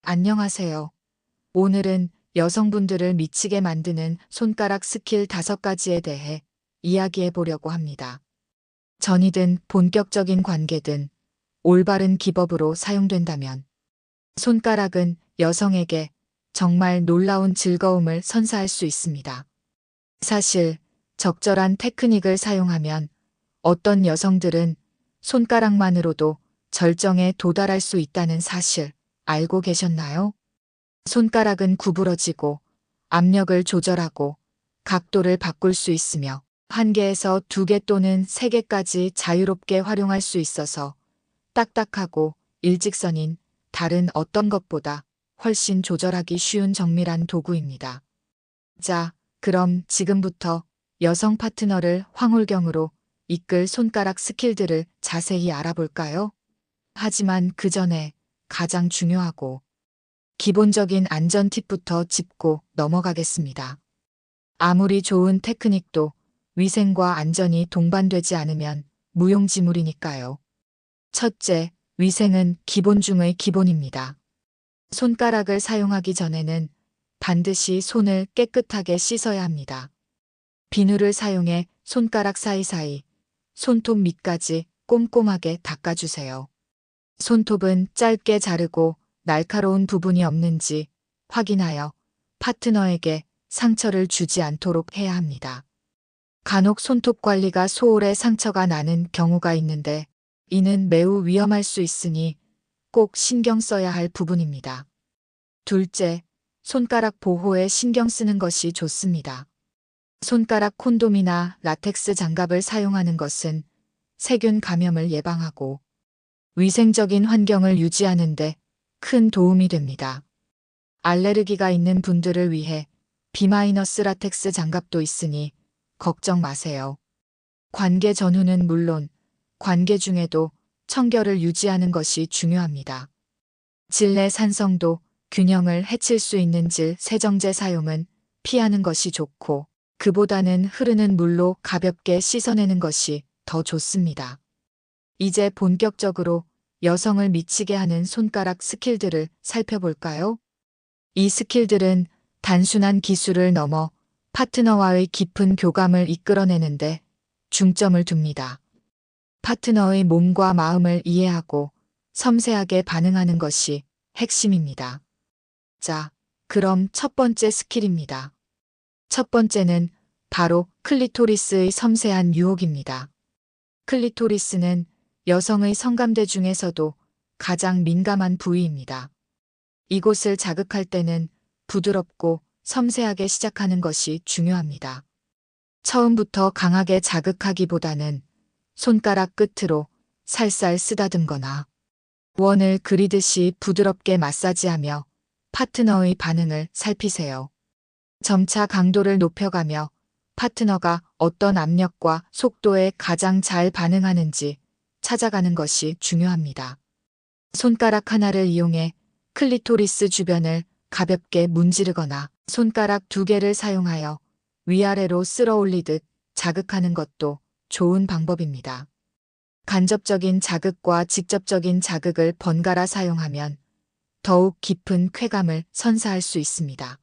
안녕하세요. 오늘은 여성분들을 미치게 만드는 손가락 스킬 5가지에 대해 이야기해 보려고 합니다. 전이든 본격적인 관계든 올바른 기법으로 사용된다면 손가락은 여성에게 정말 놀라운 즐거움을 선사할 수 있습니다. 사실 적절한 테크닉을 사용하면 어떤 여성들은 손가락만으로도 절정에 도달할 수 있다는 사실 알고 계셨나요? 손가락은 구부러지고 압력을 조절하고 각도를 바꿀 수 있으며 1개에서 2개 또는 3개까지 자유롭게 활용할 수 있어서 딱딱하고 일직선인 다른 어떤 것보다 훨씬 조절하기 쉬운 정밀한 도구입니다. 자, 그럼 지금부터 여성 파트너를 황홀경으로 이끌 손가락 스킬들을 자세히 알아볼까요? 하지만 그 전에 가장 중요하고 기본적인 안전 팁부터 짚고 넘어가겠습니다. 아무리 좋은 테크닉도 위생과 안전이 동반되지 않으면 무용지물이니까요. 첫째, 위생은 기본 중의 기본입니다. 손가락을 사용하기 전에는 반드시 손을 깨끗하게 씻어야 합니다. 비누를 사용해 손가락 사이사이, 손톱 밑까지 꼼꼼하게 닦아주세요. 손톱은 짧게 자르고 날카로운 부분이 없는지 확인하여 파트너에게 상처를 주지 않도록 해야 합니다. 간혹 손톱 관리가 소홀해 상처가 나는 경우가 있는데 이는 매우 위험할 수 있으니 꼭 신경 써야 할 부분입니다. 둘째, 손가락 보호에 신경 쓰는 것이 좋습니다. 손가락 콘돔이나 라텍스 장갑을 사용하는 것은 세균 감염을 예방하고 위생적인 환경을 유지하는 데 큰 도움이 됩니다. 알레르기가 있는 분들을 위해 B- 라텍스 장갑도 있으니 걱정 마세요. 관계 전후는 물론 관계 중에도 청결을 유지하는 것이 중요합니다. 질 내 산성도 균형을 해칠 수 있는 질 세정제 사용은 피하는 것이 좋고 그보다는 흐르는 물로 가볍게 씻어내는 것이 더 좋습니다. 이제 본격적으로 여성을 미치게 하는 손가락 스킬들을 살펴볼까요? 이 스킬들은 단순한 기술을 넘어 파트너와의 깊은 교감을 이끌어내는데 중점을 둡니다. 파트너의 몸과 마음을 이해하고 섬세하게 반응하는 것이 핵심입니다. 자, 그럼 첫 번째 스킬입니다. 첫 번째는 바로 클리토리스의 섬세한 유혹입니다. 클리토리스는 여성의 성감대 중에서도 가장 민감한 부위입니다. 이곳을 자극할 때는 부드럽고 섬세하게 시작하는 것이 중요합니다. 처음부터 강하게 자극하기보다는 손가락 끝으로 살살 쓰다듬거나 원을 그리듯이 부드럽게 마사지하며 파트너의 반응을 살피세요. 점차 강도를 높여가며 파트너가 어떤 압력과 속도에 가장 잘 반응하는지 찾아가는 것이 중요합니다. 손가락 하나를 이용해 클리토리스 주변을 가볍게 문지르거나 손가락 2개를 사용하여 위아래로 쓸어 올리듯 자극하는 것도 좋은 방법입니다. 간접적인 자극과 직접적인 자극을 번갈아 사용하면 더욱 깊은 쾌감을 선사할 수 있습니다.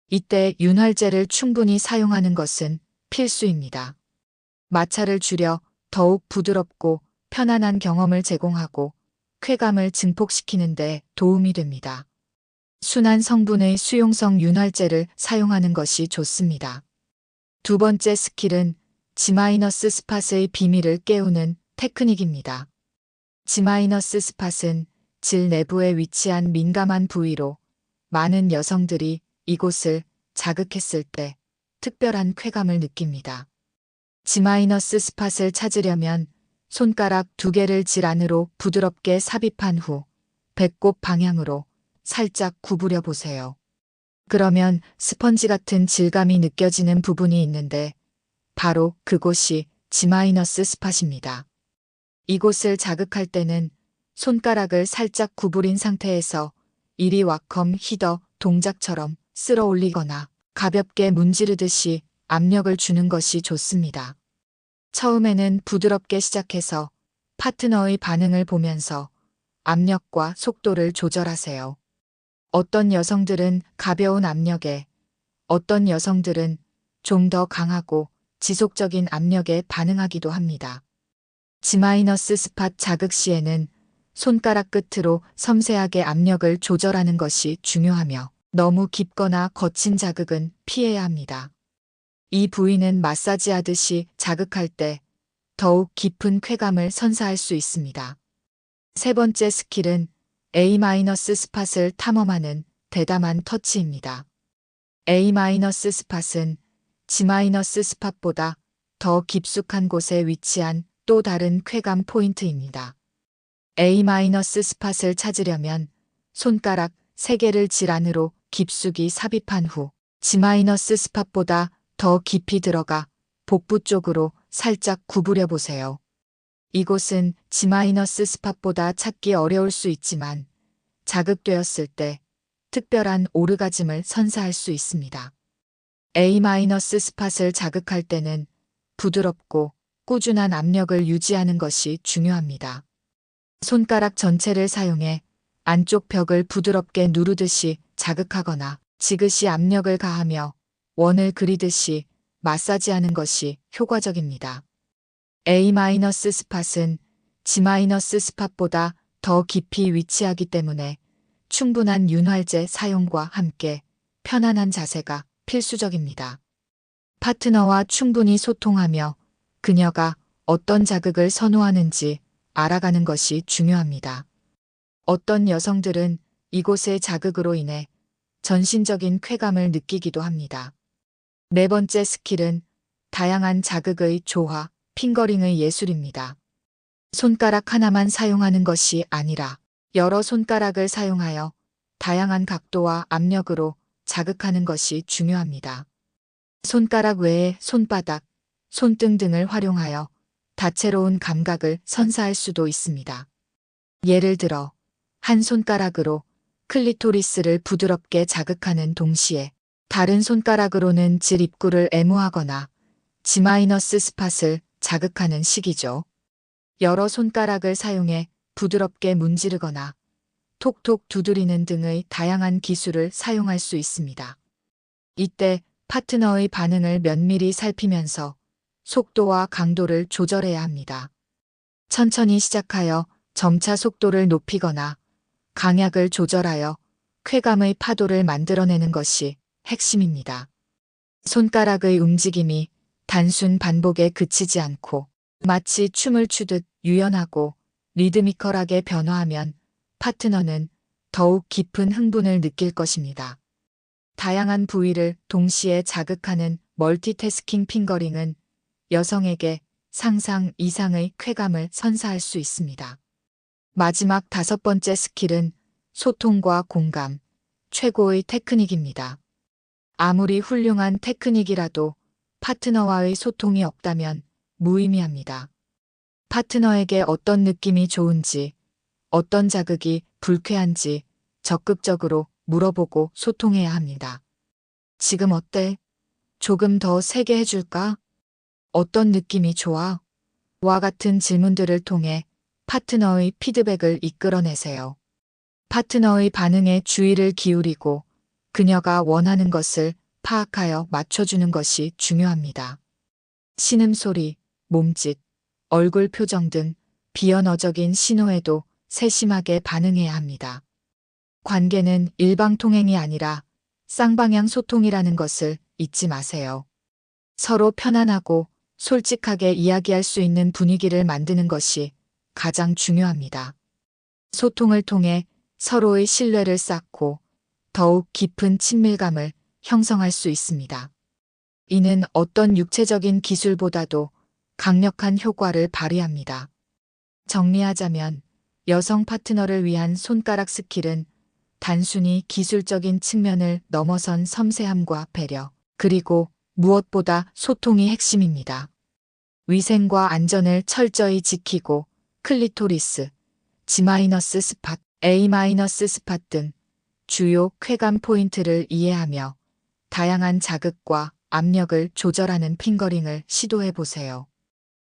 이때 윤활제를 충분히 사용하는 것은 필수입니다. 마찰을 줄여 더욱 부드럽고 편안한 경험을 제공하고 쾌감을 증폭시키는 데 도움이 됩니다. 순한 성분의 수용성 윤활제를 사용하는 것이 좋습니다. 두 번째 스킬은 G- 스팟의 비밀을 깨우는 테크닉입니다. G- 스팟은 질 내부에 위치한 민감한 부위로 많은 여성들이 이곳을 자극했을 때 특별한 쾌감을 느낍니다. G- 스팟을 찾으려면 손가락 2개를 질 안으로 부드럽게 삽입한 후 배꼽 방향으로 살짝 구부려 보세요. 그러면 스펀지 같은 질감이 느껴지는 부분이 있는데 바로 그곳이 G- 스팟입니다. 이곳을 자극할 때는 손가락을 살짝 구부린 상태에서 이리 와컴 히더 동작처럼 쓸어 올리거나 가볍게 문지르듯이 압력을 주는 것이 좋습니다. 처음에는 부드럽게 시작해서 파트너의 반응을 보면서 압력과 속도를 조절하세요. 어떤 여성들은 가벼운 압력에, 어떤 여성들은 좀 더 강하고 지속적인 압력에 반응하기도 합니다. G- 스팟 자극 시에는 손가락 끝으로 섬세하게 압력을 조절하는 것이 중요하며 너무 깊거나 거친 자극은 피해야 합니다. 이 부위는 마사지하듯이 자극할 때 더욱 깊은 쾌감을 선사할 수 있습니다. 세 번째 스킬은 A- 스팟을 탐험하는 대담한 터치입니다. A- 스팟은 G- 스팟보다 더 깊숙한 곳에 위치한 또 다른 쾌감 포인트입니다. A- 스팟을 찾으려면 손가락 3개를 질 안으로 깊숙이 삽입한 후 G- 스팟보다 더 깊이 들어가 복부 쪽으로 살짝 구부려 보세요. 이곳은 G- 스팟보다 찾기 어려울 수 있지만 자극되었을 때 특별한 오르가즘을 선사할 수 있습니다. A- 스팟을 자극할 때는 부드럽고 꾸준한 압력을 유지하는 것이 중요합니다. 손가락 전체를 사용해 안쪽 벽을 부드럽게 누르듯이 자극하거나 지그시 압력을 가하며 원을 그리듯이 마사지하는 것이 효과적입니다. A- 스팟은 G- 스팟보다 더 깊이 위치하기 때문에 충분한 윤활제 사용과 함께 편안한 자세가 필수적입니다. 파트너와 충분히 소통하며 그녀가 어떤 자극을 선호하는지 알아가는 것이 중요합니다. 어떤 여성들은 이곳의 자극으로 인해 전신적인 쾌감을 느끼기도 합니다. 네 번째 스킬은 다양한 자극의 조화, 핑거링의 예술입니다. 손가락 하나만 사용하는 것이 아니라 여러 손가락을 사용하여 다양한 각도와 압력으로 자극하는 것이 중요합니다. 손가락 외에 손바닥, 손등 등을 활용하여 다채로운 감각을 선사할 수도 있습니다. 예를 들어 한 손가락으로 클리토리스를 부드럽게 자극하는 동시에 다른 손가락으로는 질 입구를 애무하거나 G- 스팟을 자극하는 식이죠. 여러 손가락을 사용해 부드럽게 문지르거나 톡톡 두드리는 등의 다양한 기술을 사용할 수 있습니다. 이때 파트너의 반응을 면밀히 살피면서 속도와 강도를 조절해야 합니다. 천천히 시작하여 점차 속도를 높이거나 강약을 조절하여 쾌감의 파도를 만들어내는 것이 핵심입니다. 손가락의 움직임이 단순 반복에 그치지 않고 마치 춤을 추듯 유연하고 리드미컬하게 변화하면 파트너는 더욱 깊은 흥분을 느낄 것입니다. 다양한 부위를 동시에 자극하는 멀티태스킹 핑거링은 여성에게 상상 이상의 쾌감을 선사할 수 있습니다. 마지막 5번째 스킬은 소통과 공감, 최고의 테크닉입니다. 아무리 훌륭한 테크닉이라도 파트너와의 소통이 없다면 무의미합니다. 파트너에게 어떤 느낌이 좋은지, 어떤 자극이 불쾌한지 적극적으로 물어보고 소통해야 합니다. 지금 어때? 조금 더 세게 해줄까? 어떤 느낌이 좋아? 와 같은 질문들을 통해 파트너의 피드백을 이끌어내세요. 파트너의 반응에 주의를 기울이고 그녀가 원하는 것을 파악하여 맞춰주는 것이 중요합니다. 신음소리, 몸짓, 얼굴 표정 등 비언어적인 신호에도 세심하게 반응해야 합니다. 관계는 일방통행이 아니라 쌍방향 소통이라는 것을 잊지 마세요. 서로 편안하고 솔직하게 이야기할 수 있는 분위기를 만드는 것이 가장 중요합니다. 소통을 통해 서로의 신뢰를 쌓고 더욱 깊은 친밀감을 형성할 수 있습니다. 이는 어떤 육체적인 기술보다도 강력한 효과를 발휘합니다. 정리하자면 여성 파트너를 위한 손가락 스킬은 단순히 기술적인 측면을 넘어선 섬세함과 배려, 그리고 무엇보다 소통이 핵심입니다. 위생과 안전을 철저히 지키고 클리토리스, G- 스팟, A- 스팟 등 주요 쾌감 포인트를 이해하며 다양한 자극과 압력을 조절하는 핑거링을 시도해 보세요.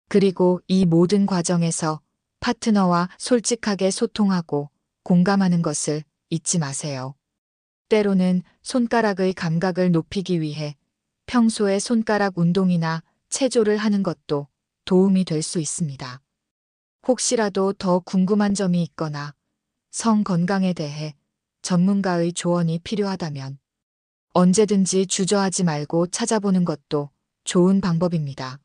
그리고 이 모든 과정에서 파트너와 솔직하게 소통하고 공감하는 것을 잊지 마세요. 때로는 손가락의 감각을 높이기 위해 평소에 손가락 운동이나 체조를 하는 것도 도움이 될 수 있습니다. 혹시라도 더 궁금한 점이 있거나 성 건강에 대해 전문가의 조언이 필요하다면 언제든지 주저하지 말고 찾아보는 것도 좋은 방법입니다.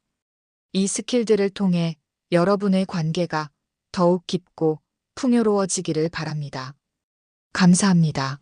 이 스킬들을 통해 여러분의 관계가 더욱 깊고 풍요로워지기를 바랍니다. 감사합니다.